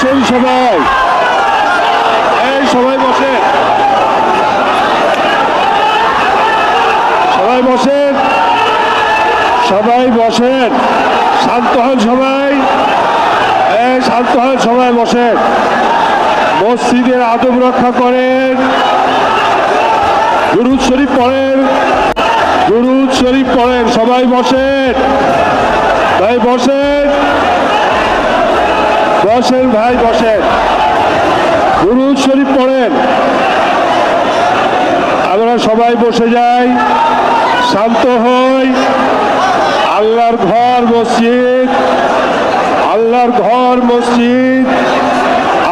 বসেন সবাই, এই সবাই বসেন, সবাই বসেন, সবাই বসেন, শান্ত হন সবাই, এই শান্ত হন সবাই বসেন, মসজিদের আদব রক্ষা করেন, দুরূদ শরীফ পড়েন, দুরূদ শরীফ পড়েন, সবাই বসেন, ভাই বসেন, বসেন ভাই বসেন, দুরূদ শরীফ পড়েন। আমরা সবাই বসে যাই, শান্ত হই। আল্লাহর ঘর মসজিদ, আল্লাহর ঘর মসজিদ,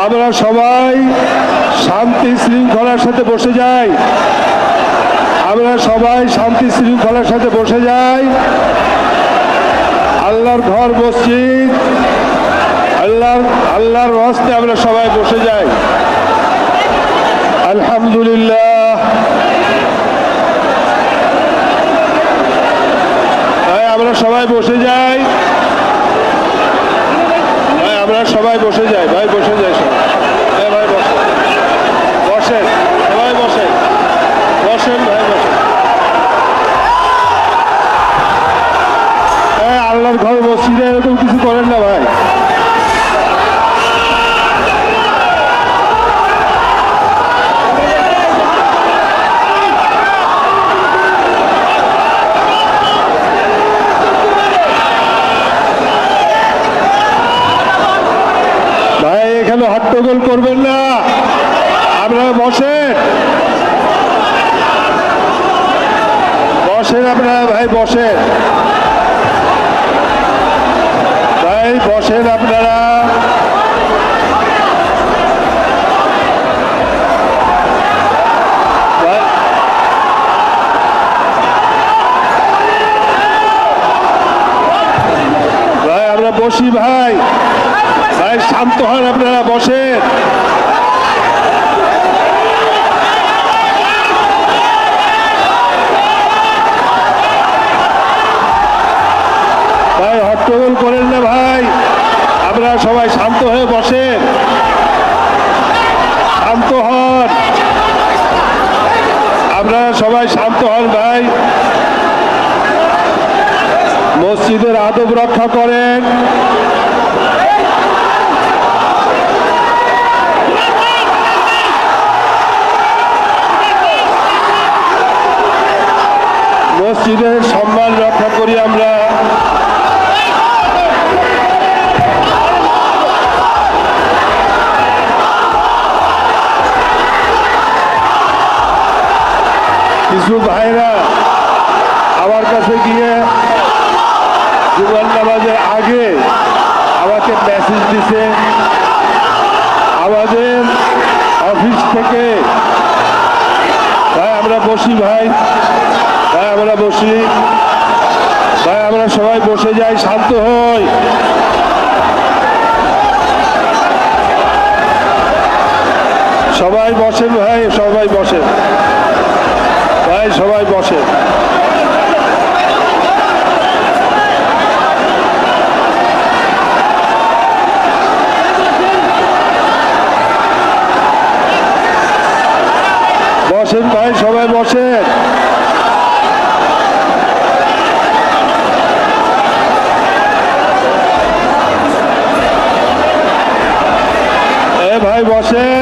আমরা সবাই শান্তি শৃঙ্খলার সাথে বসে যাই, আমরা সবাই শান্তি শৃঙ্খলার সাথে বসে যাই। আল্লাহর ঘর মসজিদ, আল্লাহর রাস্তায় আমরা সবাই বসে যাই। আলহামদুলিল্লাহ, আমরা সবাই বসে যাই, আমরা সবাই বসে যাই, ভাই বসে যাই সবাই, ভাই বসেন, বসেন সবাই বসেন, বসেন ভাই বসেন। আল্লাহর ঘর মসজিদে এরকম কিছু করেন না ভাই। হট্টগোল করবেন না, আপনারা বসেন, বসেন আপনারা, ভাই বসেন, ভাই বসেন আপনারা। ভাই আমরা বসি, ভাই ভাই শান্ত হন, আপনারা বসেন। ভাই হট্টগোল করেন না ভাই, আপনারা সবাই শান্ত হয়ে বসেন, শান্ত হন, আপনারা সবাই শান্ত হন ভাই। মসজিদের আদব রক্ষা করেন। মসজিদের সম্মান রক্ষা করি আমরা। কিছু ভাইরা আমার কাছে গিয়ে জুমার নামাজের আগে আমাকে মেসেজ দিছে, আমাদের অফিস থেকে। ভাই আমরা বসি, ভাই ভাই আমরা বসি, ভাই আমরা সবাই বসে যাই, শান্ত হই। সবাই বসেন ভাই, সবাই বসেন ভাই, সবাই বসেন। বসেন ভাই, সবাই বসেন। ভাই বসেন।